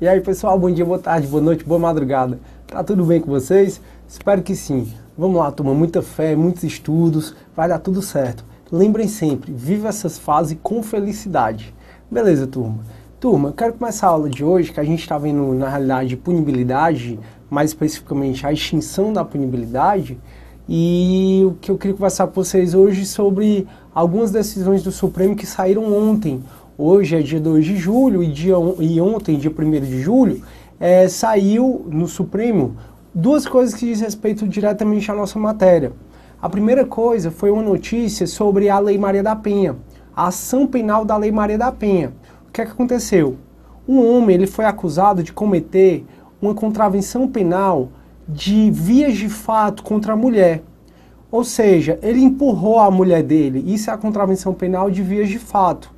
E aí pessoal, bom dia, boa tarde, boa noite, boa madrugada. Tá tudo bem com vocês? Espero que sim. Vamos lá, turma, muita fé, muitos estudos, vai dar tudo certo. Lembrem sempre, viva essas fases com felicidade. Beleza, turma? Turma, eu quero começar a aula de hoje, que a gente está vendo na realidade punibilidade, mais especificamente a extinção da punibilidade. E o que eu queria conversar com vocês hoje sobre algumas decisões do Supremo que saíram ontem. Hoje é dia 2 de julho e ontem, dia 1º de julho, saiu no Supremo duas coisas que diz respeito diretamente à nossa matéria. A primeira coisa foi uma notícia sobre a Lei Maria da Penha, a ação penal da Lei Maria da Penha. O que é que aconteceu? Um homem ele foi acusado de cometer uma contravenção penal de vias de fato contra a mulher. Ou seja, ele empurrou a mulher dele. Isso é a contravenção penal de vias de fato.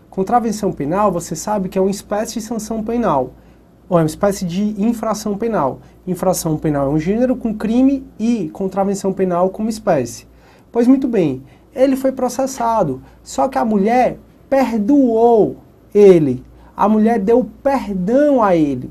Contravenção penal, você sabe que é uma espécie de sanção penal, ou é uma espécie de infração penal. Infração penal é um gênero com crime e contravenção penal como espécie. Pois muito bem, ele foi processado, só que a mulher perdoou ele. A mulher deu perdão a ele.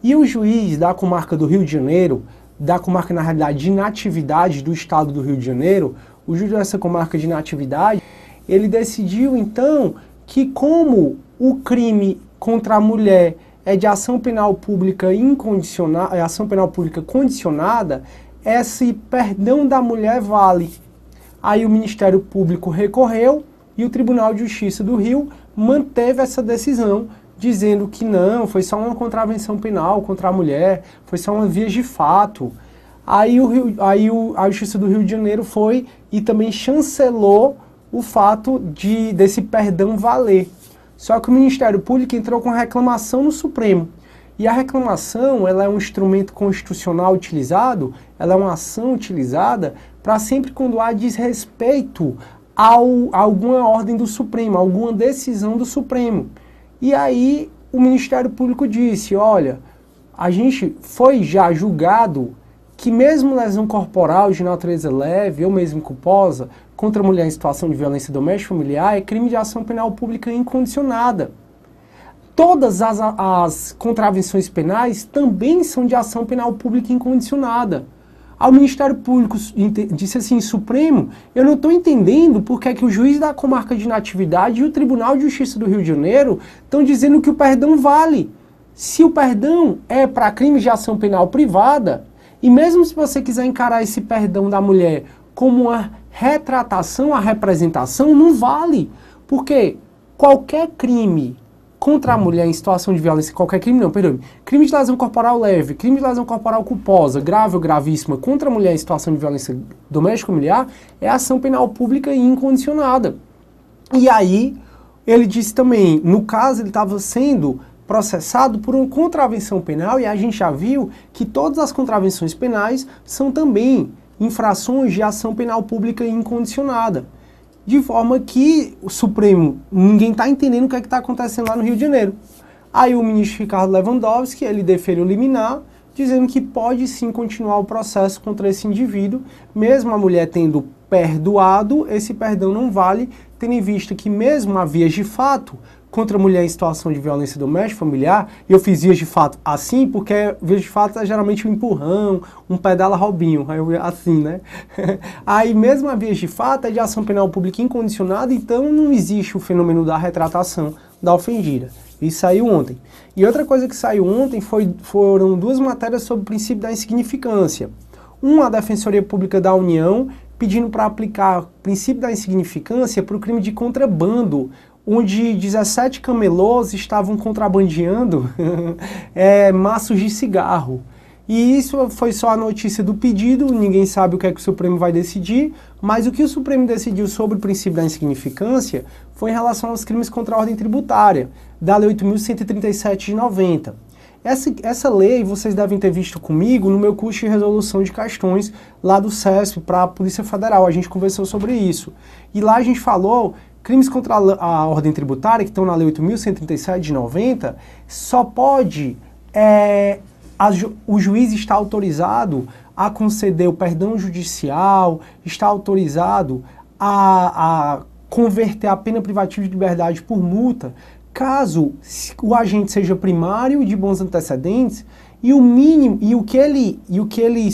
E o juiz da comarca do Rio de Janeiro, da comarca na realidade de Natividade do estado do Rio de Janeiro, o juiz dessa comarca de Natividade, ele decidiu então que como o crime contra a mulher é de ação penal pública incondicionada, é ação penal pública condicionada, esse perdão da mulher vale. Aí o Ministério Público recorreu e o Tribunal de Justiça do Rio manteve essa decisão, dizendo que não, foi só uma contravenção penal contra a mulher, foi só uma via de fato. Aí a Justiça do Rio de Janeiro foi e também chancelou o fato desse perdão valer. Só que o Ministério Público entrou com reclamação no Supremo. E a reclamação, ela é um instrumento constitucional utilizado, ela é uma ação utilizada para sempre quando há desrespeito a alguma ordem do Supremo, alguma decisão do Supremo. E aí o Ministério Público disse, olha, a gente foi já julgado que mesmo lesão corporal de natureza leve ou mesmo culposa contra a mulher em situação de violência doméstica familiar é crime de ação penal pública incondicionada. Todas as contravenções penais também são de ação penal pública incondicionada. Ao Ministério Público disse assim, Supremo, eu não estou entendendo porque é que o juiz da comarca de Natividade e o Tribunal de Justiça do Rio de Janeiro estão dizendo que o perdão vale. Se o perdão é para crimes de ação penal privada, e mesmo se você quiser encarar esse perdão da mulher como uma retratação, a representação, não vale. Porque qualquer crime contra a mulher em situação de violência, qualquer crime não, perdão, crime de lesão corporal leve, crime de lesão corporal culposa, grave ou gravíssima contra a mulher em situação de violência doméstica familiar, é ação penal pública e incondicionada. E aí, ele disse também, no caso ele estava sendo processado por uma contravenção penal e a gente já viu que todas as contravenções penais são também infrações de ação penal pública incondicionada. De forma que o Supremo, ninguém está entendendo o que é que está acontecendo lá no Rio de Janeiro. Aí o ministro Ricardo Lewandowski, ele deferiu liminar, dizendo que pode sim continuar o processo contra esse indivíduo, mesmo a mulher tendo perdoado, esse perdão não vale, tendo em vista que mesmo há vias de fato contra a mulher em situação de violência doméstica familiar, e eu fiz vias de fato assim, porque vias de fato é geralmente um empurrão, um pedala Robinho, assim, né? Aí mesmo a vias de fato é de ação penal pública incondicionada, então não existe o fenômeno da retratação da ofendida. Isso saiu ontem. E outra coisa que saiu ontem foram duas matérias sobre o princípio da insignificância. Uma, a Defensoria Pública da União, pedindo para aplicar o princípio da insignificância para o crime de contrabando, onde 17 camelôs estavam contrabandeando maços de cigarro. E isso foi só a notícia do pedido, ninguém sabe o que é que o Supremo vai decidir, mas o que o Supremo decidiu sobre o princípio da insignificância foi em relação aos crimes contra a ordem tributária, da Lei 8.137 de 90. Essa lei vocês devem ter visto comigo no meu curso de resolução de questões lá do CESP para a Polícia Federal, a gente conversou sobre isso. E lá a gente falou crimes contra a ordem tributária, que estão na Lei 8.137 de 90, só pode o juiz estar autorizado a conceder o perdão judicial, está autorizado a converter a pena privativa de liberdade por multa caso o agente seja primário de bons antecedentes e o mínimo e o que ele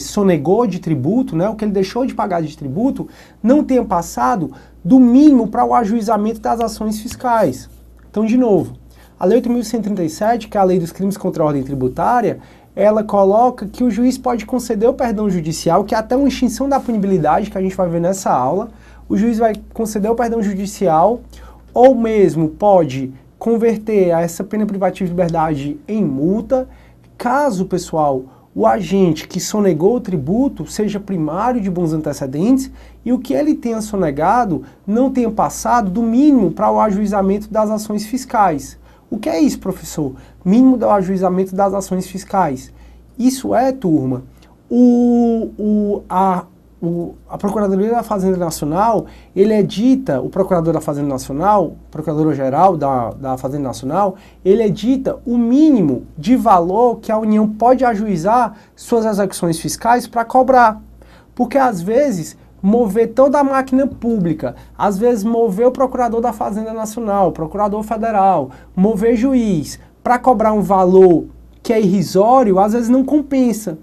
sonegou de tributo, né, o que ele deixou de pagar de tributo, não tenha passado do mínimo para o ajuizamento das ações fiscais. Então, de novo, a Lei 8.137, que é a Lei dos Crimes contra a Ordem Tributária, ela coloca que o juiz pode conceder o perdão judicial, que é até uma extinção da punibilidade, que a gente vai ver nessa aula. O juiz vai conceder o perdão judicial, ou mesmo pode converter essa pena privativa de liberdade em multa, caso, pessoal, o agente que sonegou o tributo seja primário de bons antecedentes e o que ele tenha sonegado não tenha passado do mínimo para o ajuizamento das ações fiscais. O que é isso, professor? Mínimo do ajuizamento das ações fiscais. Isso é, turma, a Procuradoria da Fazenda Nacional, ele edita, o Procurador da Fazenda Nacional, Procurador-Geral da Fazenda Nacional, ele edita o mínimo de valor que a União pode ajuizar suas execuções fiscais para cobrar. Porque, às vezes, mover toda a máquina pública, às vezes mover o Procurador da Fazenda Nacional, Procurador Federal, mover juiz, para cobrar um valor que é irrisório, às vezes não compensa.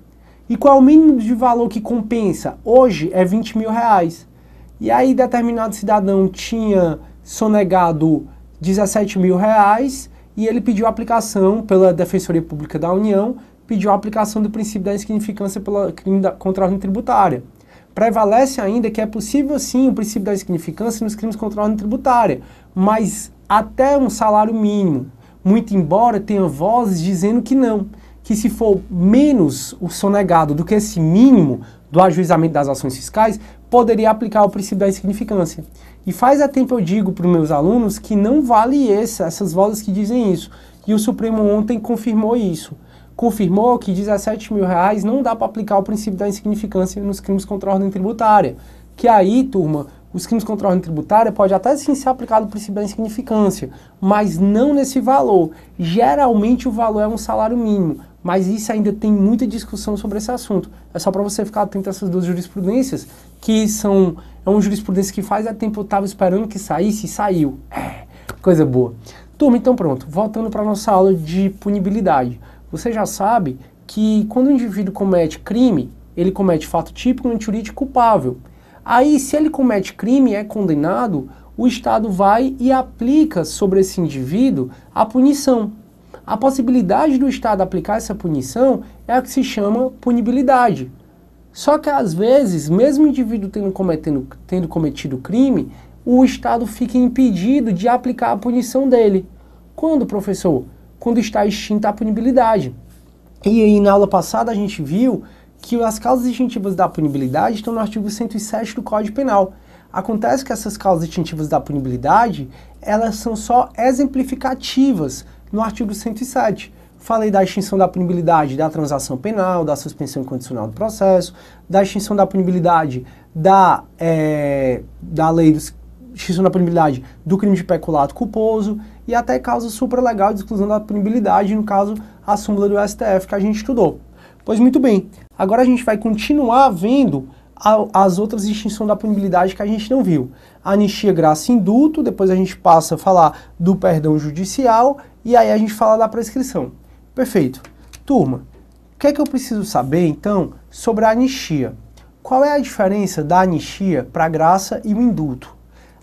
E qual é o mínimo de valor que compensa? Hoje é 20 mil reais. E aí determinado cidadão tinha sonegado 17 mil reais e ele pediu a aplicação pela Defensoria Pública da União, pediu a aplicação do princípio da insignificância pelo crime contra a ordem tributária. Prevalece ainda que é possível sim o princípio da insignificância nos crimes contra a ordem tributária, mas até um salário mínimo. Muito embora tenha vozes dizendo que não, que se for menos o sonegado do que esse mínimo do ajuizamento das ações fiscais, poderia aplicar o princípio da insignificância. E faz tempo eu digo para os meus alunos que não vale essas vozes que dizem isso. E o Supremo ontem confirmou isso. Confirmou que 17 mil reais não dá para aplicar o princípio da insignificância nos crimes contra a ordem tributária. Que aí, turma, os crimes contra a ordem tributária pode até sim ser aplicado o princípio da insignificância, mas não nesse valor. Geralmente o valor é um salário mínimo, mas isso ainda tem muita discussão sobre esse assunto. É só para você ficar atento a essas duas jurisprudências, que é uma jurisprudência que faz tempo eu estava esperando que saísse e saiu. Coisa boa. Turma, então pronto, voltando para a nossa aula de punibilidade. Você já sabe que quando o indivíduo comete crime, ele comete fato típico, antijurídico culpável. Aí, se ele comete crime e é condenado, o Estado vai e aplica sobre esse indivíduo a punição. A possibilidade do Estado aplicar essa punição é a que se chama punibilidade. Só que, às vezes, mesmo o indivíduo tendo cometido crime, o Estado fica impedido de aplicar a punição dele. Quando, professor? Quando está extinta a punibilidade. E aí, na aula passada, a gente viu que as causas extintivas da punibilidade estão no artigo 107 do Código Penal. Acontece que essas causas extintivas da punibilidade, elas são só exemplificativas no artigo 107. Falei da extinção da punibilidade da transação penal, da suspensão incondicional do processo, da extinção da punibilidade da lei extinção da punibilidade do crime de peculato culposo e até causa supralegal de exclusão da punibilidade, no caso, a súmula do STF que a gente estudou. Pois muito bem, agora a gente vai continuar vendo as outras extinções da punibilidade que a gente não viu. Anistia, graça e indulto, depois a gente passa a falar do perdão judicial e aí a gente fala da prescrição. Perfeito. Turma, o que é que eu preciso saber, então, sobre a anistia? Qual é a diferença da anistia para a graça e o indulto?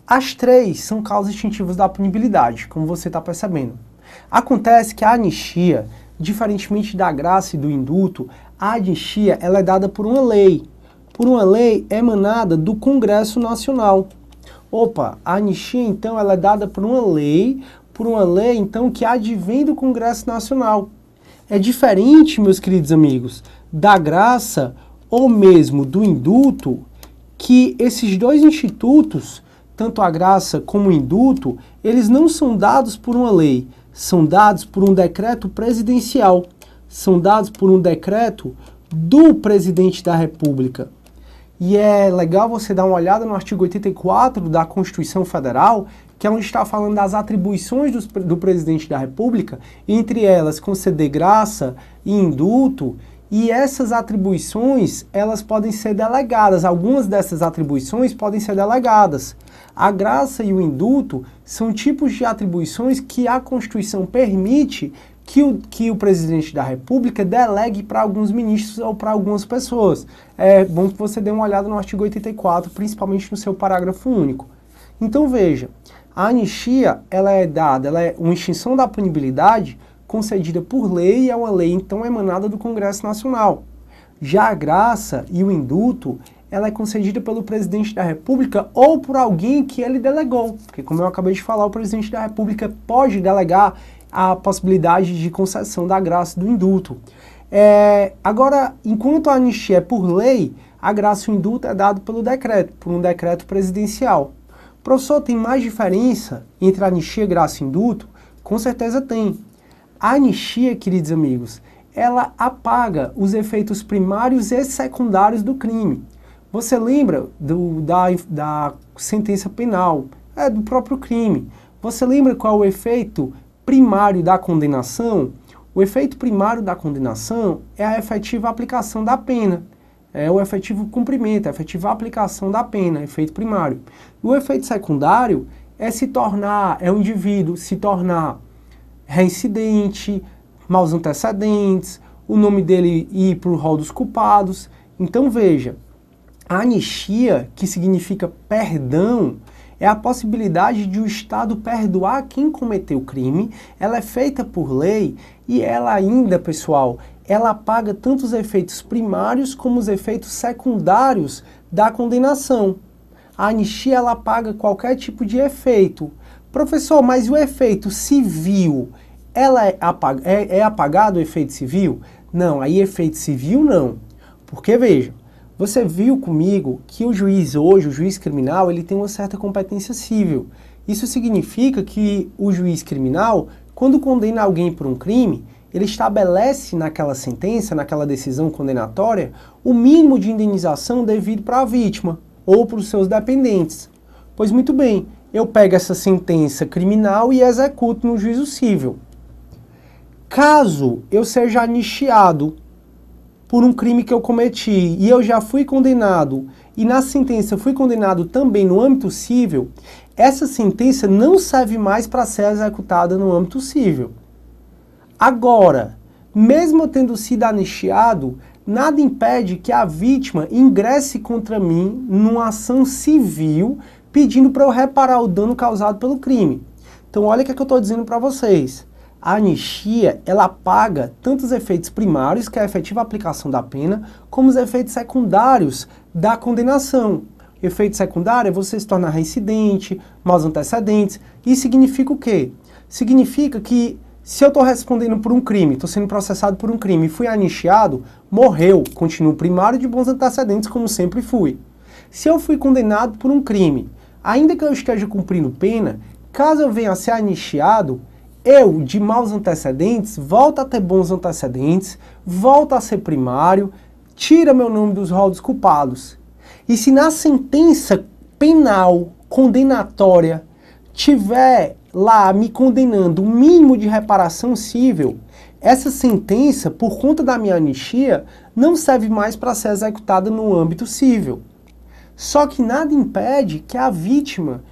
As três são causas extintivas da punibilidade, como você está percebendo. Acontece que a anistia, diferentemente da graça e do indulto, a anistia ela é dada por uma lei emanada do Congresso Nacional. Opa, a anistia então ela é dada por uma lei então que advém do Congresso Nacional. É diferente, meus queridos amigos, da graça ou mesmo do indulto, que esses dois institutos, tanto a graça como o indulto, eles não são dados por uma lei, são dados por um decreto presidencial, são dados por um decreto do presidente da República. E é legal você dar uma olhada no artigo 84 da Constituição Federal, que é onde está falando das atribuições do presidente da República, entre elas conceder graça e indulto, e essas atribuições, elas podem ser delegadas, algumas dessas atribuições podem ser delegadas. A graça e o indulto são tipos de atribuições que a Constituição permite que o presidente da República delegue para alguns ministros ou para algumas pessoas. É bom que você dê uma olhada no artigo 84, principalmente no seu parágrafo único. Então veja, a anistia ela é uma extinção da punibilidade concedida por lei e é uma lei então emanada do Congresso Nacional. Já a graça e o indulto ela é concedida pelo presidente da República ou por alguém que ele delegou, porque como eu acabei de falar, o presidente da República pode delegar a possibilidade de concessão da graça e do indulto. Agora, enquanto a anistia é por lei, a graça e o indulto é dado pelo decreto, por um decreto presidencial. Professor, tem mais diferença entre anistia, graça e indulto? Com certeza tem. A anistia, queridos amigos, ela apaga os efeitos primários e secundários do crime. Você lembra da sentença penal, do próprio crime. Você lembra qual é o efeito primário da condenação? O efeito primário da condenação é a efetiva aplicação da pena. É o efetivo cumprimento, a efetiva aplicação da pena, efeito primário. O efeito secundário é o indivíduo se tornar reincidente, maus antecedentes, o nome dele ir para o rol dos culpados. Então veja, a anistia, que significa perdão, é a possibilidade de o Estado perdoar quem cometeu o crime. Ela é feita por lei e ela ainda, pessoal, ela apaga tanto os efeitos primários como os efeitos secundários da condenação. A anistia ela apaga qualquer tipo de efeito. Professor, mas o efeito civil, é apagado o efeito civil? Não, aí efeito civil não. Porque veja, você viu comigo que o juiz hoje, o juiz criminal, ele tem uma certa competência civil. Isso significa que o juiz criminal, quando condena alguém por um crime, ele estabelece naquela sentença, naquela decisão condenatória, o mínimo de indenização devido para a vítima ou para os seus dependentes. Pois muito bem, eu pego essa sentença criminal e executo no juízo civil. Caso eu seja anistiado por um crime que eu cometi e eu já fui condenado, e na sentença eu fui condenado também no âmbito civil, essa sentença não serve mais para ser executada no âmbito civil. Agora, mesmo eu tendo sido anistiado, nada impede que a vítima ingresse contra mim numa ação civil pedindo para eu reparar o dano causado pelo crime. Então olha o que eu estou dizendo para vocês. A anistia, ela apaga tanto os efeitos primários, que é a efetiva aplicação da pena, como os efeitos secundários da condenação. Efeito secundário é você se tornar reincidente, maus antecedentes. Isso significa o quê? Significa que se eu estou respondendo por um crime, estou sendo processado por um crime e fui anistiado, morreu, continuo primário de bons antecedentes como sempre fui. Se eu fui condenado por um crime, ainda que eu esteja cumprindo pena, caso eu venha a ser anistiado, eu, de maus antecedentes, volto a ter bons antecedentes, volto a ser primário, tira meu nome dos rolos dos culpados. E se na sentença penal condenatória tiver lá me condenando o mínimo de reparação civil, essa sentença, por conta da minha anistia, não serve mais para ser executada no âmbito civil. Só que nada impede que a vítima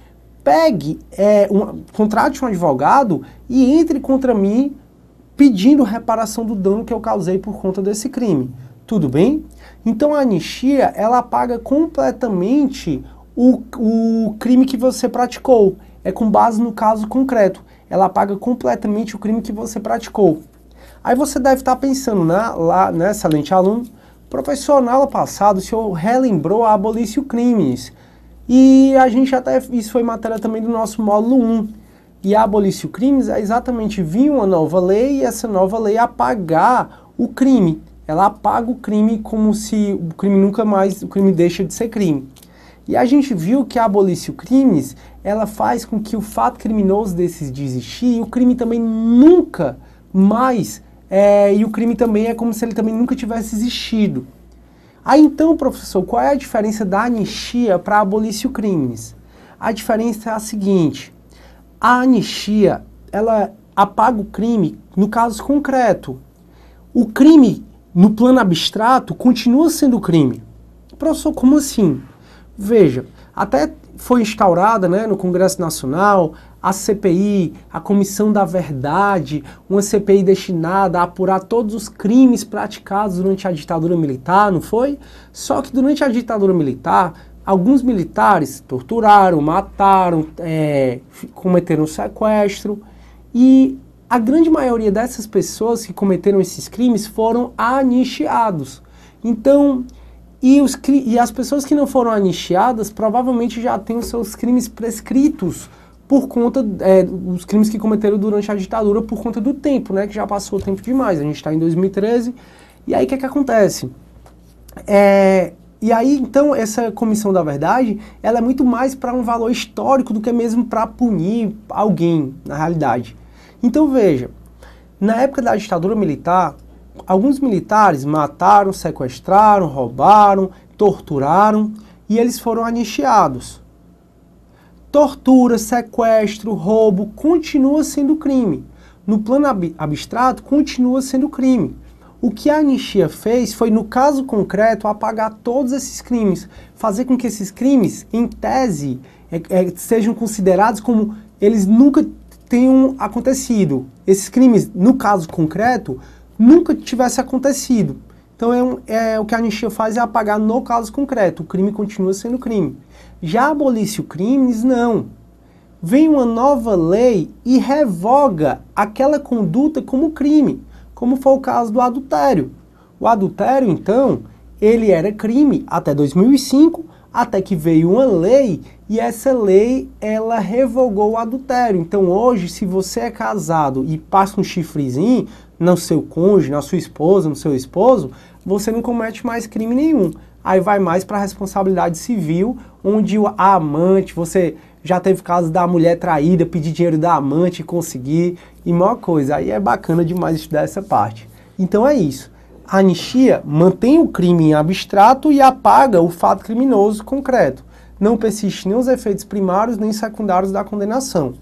contrate um advogado e entre contra mim pedindo reparação do dano que eu causei por conta desse crime. Tudo bem? Então a anistia, ela apaga completamente o crime que você praticou. É com base no caso concreto. Ela apaga completamente o crime que você praticou. Aí você deve estar pensando, lá, né, excelente aluno, professor, na aula passada o senhor relembrou a abolição crimes. E a gente até, isso foi matéria também do nosso módulo 1. E a abolição crimes é exatamente vir uma nova lei e essa nova lei apagar o crime. Ela apaga o crime como se o crime deixa de ser crime. E a gente viu que a abolição crimes, ela faz com que o fato criminoso desses de existir, e o crime também nunca mais, e o crime também é como se ele também nunca tivesse existido. Aí então, professor, qual é a diferença da anistia para a abolição crimes? A diferença é a seguinte: a anistia, ela apaga o crime no caso concreto. O crime no plano abstrato, continua sendo crime. Professor, como assim? Veja, até foi instaurada, né, no Congresso Nacional a CPI, a Comissão da Verdade, uma CPI destinada a apurar todos os crimes praticados durante a ditadura militar, não foi? Só que durante a ditadura militar, alguns militares torturaram, mataram, cometeram sequestro, e a grande maioria dessas pessoas que cometeram esses crimes foram anistiados. Então, e as pessoas que não foram anistiadas provavelmente já têm os seus crimes prescritos por conta dos crimes que cometeram durante a ditadura, por conta do tempo, né, que já passou o tempo demais. A gente está em 2013, e aí o que acontece? E aí, então, essa Comissão da Verdade, ela é muito mais para um valor histórico do que mesmo para punir alguém, na realidade. Então, veja, na época da ditadura militar, alguns militares mataram, sequestraram, roubaram, torturaram, e eles foram anistiados. Tortura, sequestro, roubo, continua sendo crime. No plano abstrato, continua sendo crime. O que a anistia fez foi, no caso concreto, apagar todos esses crimes, fazer com que esses crimes, em tese, sejam considerados como eles nunca tenham acontecido. Esses crimes, no caso concreto, nunca tivesse acontecido. Então o que a anistia faz é apagar no caso concreto. O crime continua sendo crime. Já abolice o crimes, não. Vem uma nova lei e revoga aquela conduta como crime, como foi o caso do adultério. O adultério, então, ele era crime até 2005, até que veio uma lei, e essa lei, ela revogou o adultério. Então hoje, se você é casado e passa um chifrezinho no seu cônjuge, na sua esposa, no seu esposo, você não comete mais crime nenhum. Aí vai mais para a responsabilidade civil, onde a amante, você já teve caso da mulher traída, pedir dinheiro da amante e conseguir, e maior coisa. Aí é bacana demais estudar essa parte. Então é isso. A anistia mantém o crime em abstrato e apaga o fato criminoso concreto. Não persiste nem os efeitos primários nem secundários da condenação.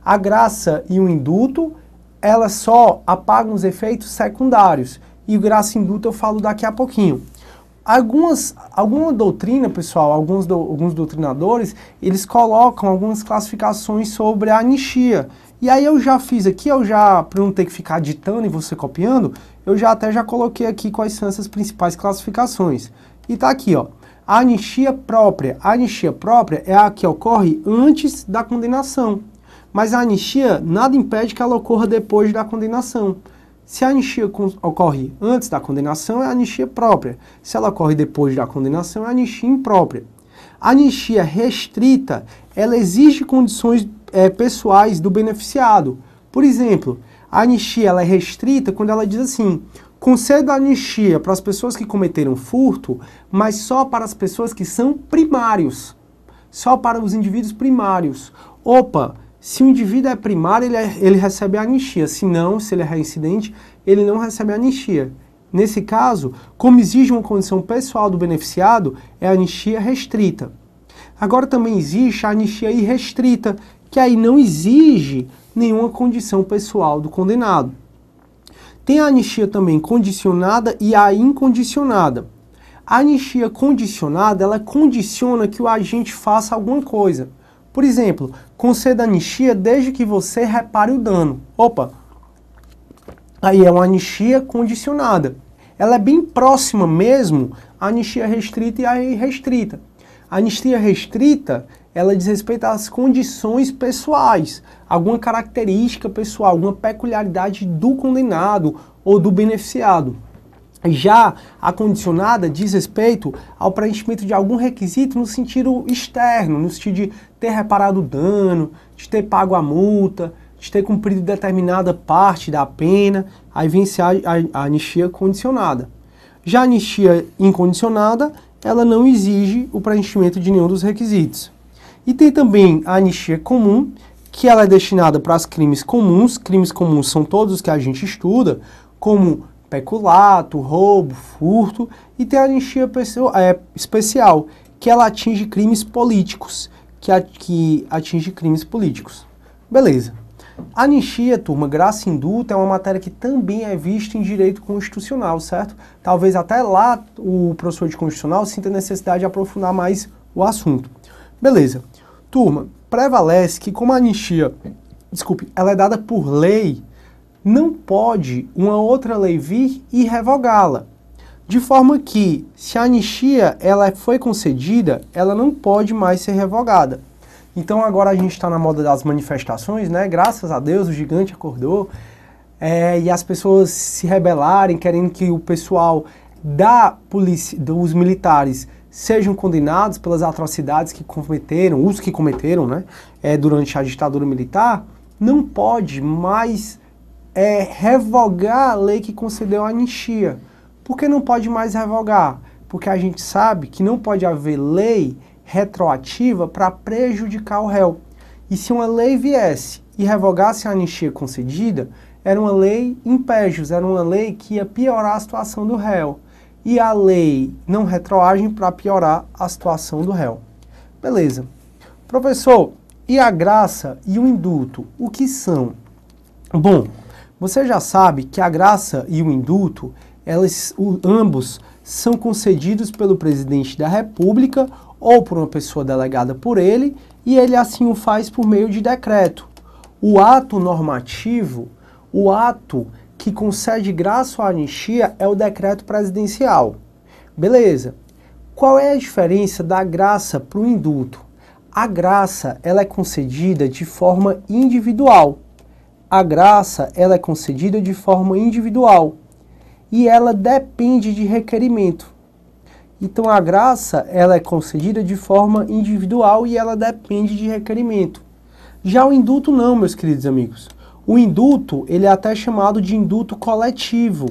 A graça e o indulto, elas só apagam os efeitos secundários. E o graça e indulto eu falo daqui a pouquinho. Alguma doutrina, pessoal, alguns doutrinadores, eles colocam algumas classificações sobre a anistia. E aí eu já fiz aqui, para não ter que ficar ditando e você copiando, eu já coloquei aqui quais são essas principais classificações. E tá aqui, ó. A anistia própria. A anistia própria é a que ocorre antes da condenação. Mas a anistia nada impede que ela ocorra depois da condenação. Se a anistia ocorre antes da condenação, é a anistia própria. Se ela ocorre depois da condenação, é a anistia imprópria. A anistia restrita, ela exige condições pessoais do beneficiado. Por exemplo, a anistia ela é restrita quando ela diz assim: conceda anistia para as pessoas que cometeram furto, mas só para as pessoas que são primários. Só para os indivíduos primários. Opa! Se o indivíduo é primário, ele recebe a anistia. Se não, se ele é reincidente, ele não recebe a anistia. Nesse caso, como exige uma condição pessoal do beneficiado, é a anistia restrita. Agora também existe a anistia irrestrita, que aí não exige nenhuma condição pessoal do condenado. Tem a anistia também condicionada e a incondicionada. A anistia condicionada, ela condiciona que o agente faça alguma coisa. Por exemplo, conceda anistia desde que você repare o dano. Opa! Aí é uma anistia condicionada. Ela é bem próxima mesmo à anistia restrita e à irrestrita. A anistia restrita, ela diz respeito às condições pessoais, alguma característica pessoal, alguma peculiaridade do condenado ou do beneficiado. Já a condicionada diz respeito ao preenchimento de algum requisito no sentido externo, no sentido de ter reparado o dano, de ter pago a multa, de ter cumprido determinada parte da pena. Aí vence a anistia condicionada. Já a anistia incondicionada, ela não exige o preenchimento de nenhum dos requisitos. E tem também a anistia comum, que ela é destinada para os crimes comuns. Crimes comuns são todos os que a gente estuda, como peculato, roubo, furto, e tem a anistia especial, que ela atinge crimes políticos, que atinge crimes políticos. Beleza. Anistia, turma, graça e indulto é uma matéria que também é vista em direito constitucional, certo? Talvez até lá o professor de constitucional sinta necessidade de aprofundar mais o assunto. Beleza. Turma, prevalece que como a anistia, ela é dada por lei, não pode uma outra lei vir e revogá-la. De forma que, se a anistia ela foi concedida, ela não pode mais ser revogada. Então agora a gente está na moda das manifestações, né? Graças a Deus o gigante acordou e as pessoas se rebelarem, querendo que o pessoal da polícia, dos militares, sejam condenados pelas atrocidades que cometeram, os que cometeram, né? Durante a ditadura militar, não pode mais revogar a lei que concedeu a anistia. Por que não pode mais revogar? Porque a gente sabe que não pode haver lei retroativa para prejudicar o réu. E se uma lei viesse e revogasse a anistia concedida, era uma lei impégios, era uma lei que ia piorar a situação do réu. E a lei não retroage para piorar a situação do réu. Beleza. Professor, e a graça e o indulto, o que são? Bom, você já sabe que a graça e o indulto, ambos são concedidos pelo presidente da República ou por uma pessoa delegada por ele, e ele assim o faz por meio de decreto. O ato normativo, o ato que concede graça ou anistia é o decreto presidencial. Beleza. Qual é a diferença da graça para o indulto? A graça, ela é concedida de forma individual. A graça, ela é concedida de forma individual. E ela depende de requerimento. Então a graça, ela é concedida de forma individual e ela depende de requerimento. Já o indulto não, meus queridos amigos. O indulto, ele é até chamado de indulto coletivo.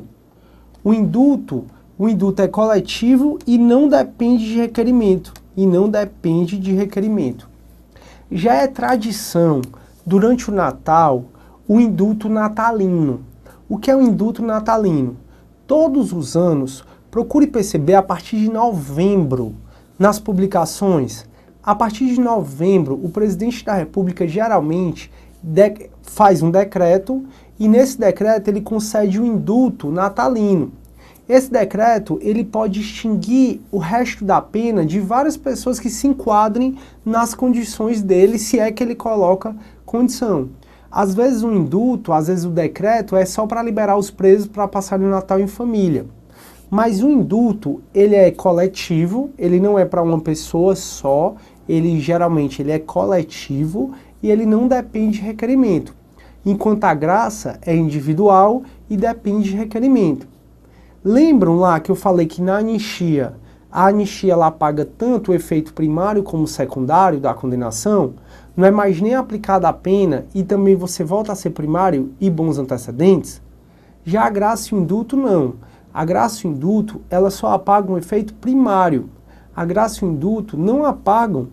O indulto é coletivo e não depende de requerimento. Já é tradição, durante o Natal, o indulto natalino. O que é o indulto natalino? Todos os anos, procure perceber a partir de novembro, nas publicações, a partir de novembro, o presidente da República geralmente faz um decreto e nesse decreto ele concede o indulto natalino. Esse decreto ele pode extinguir o resto da pena de várias pessoas que se enquadrem nas condições dele, se é que ele coloca condição. Às vezes o indulto, às vezes o decreto é só para liberar os presos para passarem o Natal em família. Mas o indulto, ele é coletivo, ele não é para uma pessoa só, ele geralmente é coletivo e ele não depende de requerimento. Enquanto a graça é individual e depende de requerimento. Lembram lá que eu falei que na anistia, a anistia ela apaga tanto o efeito primário como secundário da condenação? Não é mais nem aplicada a pena e também você volta a ser primário e bons antecedentes? Já a graça e o indulto não. A graça e o indulto, ela só apagam o efeito primário. A graça e o indulto não apagam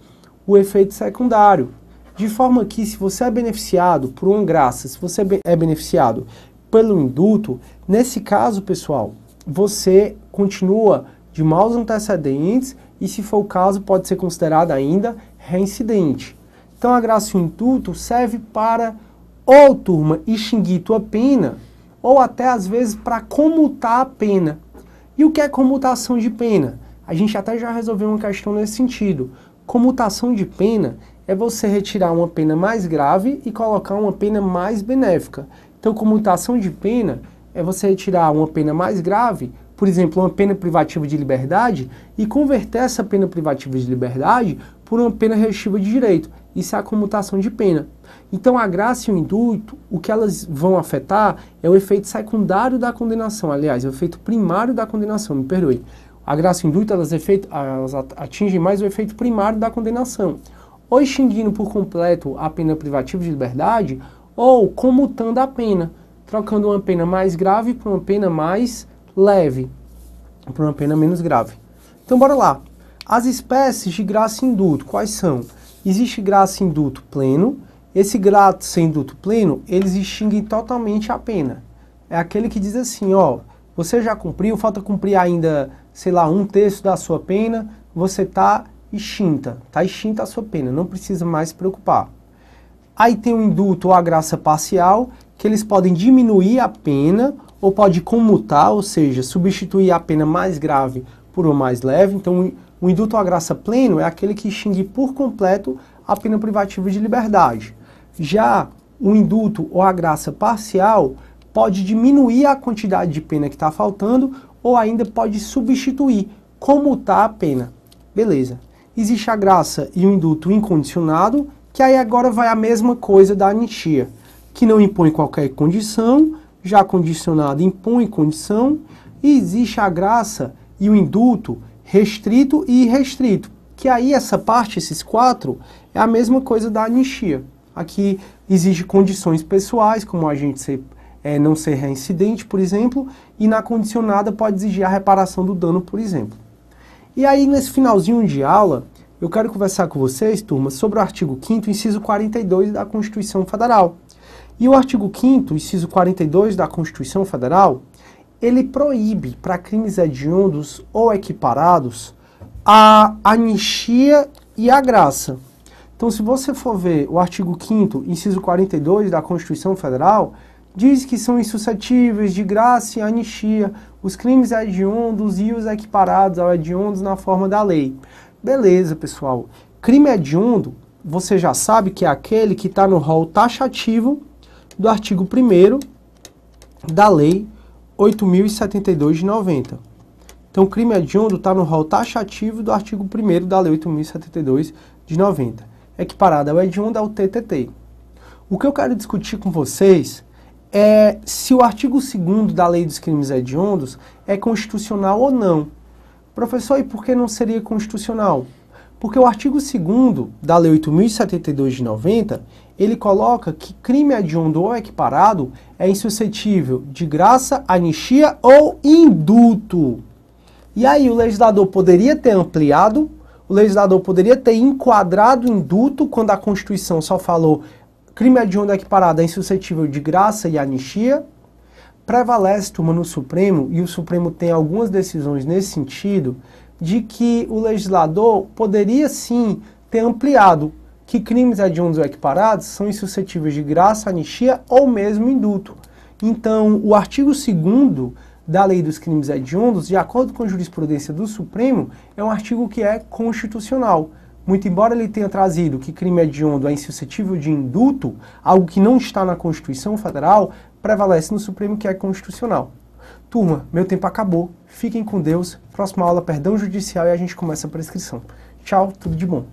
o efeito secundário. De forma que, se você é beneficiado por uma graça, se você é beneficiado pelo indulto, nesse caso, pessoal, você continua de maus antecedentes e, se for o caso, pode ser considerado ainda reincidente. Então, a graça e o indulto serve para, ou turma, extinguir tua pena, ou até às vezes para comutar a pena. E o que é comutação de pena? A gente até já resolveu uma questão nesse sentido. Comutação de pena é você retirar uma pena mais grave e colocar uma pena mais benéfica. Então, comutação de pena é você retirar uma pena mais grave, por exemplo, uma pena privativa de liberdade, e converter essa pena privativa de liberdade por uma pena restritiva de direito. Isso é a comutação de pena. Então, a graça e o indulto, o que elas vão afetar é o efeito secundário da condenação. Aliás, é o efeito primário da condenação, me perdoe. A graça e o indulto, elas atingem mais o efeito primário da condenação. Ou extinguindo por completo a pena privativa de liberdade, ou comutando a pena, trocando uma pena mais grave por uma pena mais leve, por uma pena menos grave. Então, bora lá. As espécies de graça e indulto, quais são? Existe graça e indulto pleno. Esse graça e indulto pleno, eles extinguem totalmente a pena. É aquele que diz assim, ó, você já cumpriu, falta cumprir ainda, sei lá, 1/3 da sua pena, você está extinta a sua pena, não precisa mais se preocupar. Aí tem o indulto ou a graça parcial, que eles podem diminuir a pena ou pode comutar, ou seja, substituir a pena mais grave por uma mais leve. Então, o indulto ou a graça pleno é aquele que extingue por completo a pena privativa de liberdade. Já o indulto ou a graça parcial pode diminuir a quantidade de pena que está faltando ou ainda pode substituir, comutar a pena. Beleza. Existe a graça e o indulto incondicionado, que aí agora vai a mesma coisa da anistia, que não impõe qualquer condição, já condicionado impõe condição, e existe a graça e o indulto restrito e irrestrito, que aí essa parte, esses quatro, é a mesma coisa da anistia. Aqui exige condições pessoais, como a gente não ser reincidente, por exemplo, e na condicionada pode exigir a reparação do dano, por exemplo. E aí, nesse finalzinho de aula, eu quero conversar com vocês, turma, sobre o artigo 5º, inciso 42 da Constituição Federal. E o artigo 5º, inciso 42 da Constituição Federal, ele proíbe para crimes hediondos ou equiparados a anistia e a graça. Então, se você for ver o artigo 5º, inciso 42 da Constituição Federal, diz que são insuscetíveis de graça e anistia os crimes hediondos e os equiparados ao hediondos na forma da lei. Beleza, pessoal. Crime hediondo, você já sabe que é aquele que está no rol taxativo do artigo 1º da Lei 8.072 de 90. Então, crime hediondo está no rol taxativo do artigo 1º da Lei 8.072 de 90. Equiparado ao hediondo é o TTT. O que eu quero discutir com vocês é se o artigo 2º da Lei dos Crimes Hediondos é constitucional ou não. Professor, e por que não seria constitucional? Porque o artigo 2º da Lei 8.072 de 90, ele coloca que crime hediondo ou equiparado é insuscetível de graça, anistia ou indulto. E aí o legislador poderia ter ampliado, o legislador poderia ter enquadrado indulto quando a Constituição só falou crime hediondo equiparado é insuscetível de graça e anistia. Prevalece, turma, no Supremo, e o Supremo tem algumas decisões nesse sentido, de que o legislador poderia sim ter ampliado que crimes hediondos ou equiparados são insuscetíveis de graça, anistia ou mesmo indulto. Então, o artigo 2º da Lei dos Crimes Hediondos, de acordo com a jurisprudência do Supremo, é um artigo que é constitucional. Muito embora ele tenha trazido que crime hediondo é insuscetível de indulto, algo que não está na Constituição Federal, prevalece no Supremo que é constitucional. Turma, meu tempo acabou. Fiquem com Deus. Próxima aula, perdão judicial, e a gente começa a prescrição. Tchau, tudo de bom.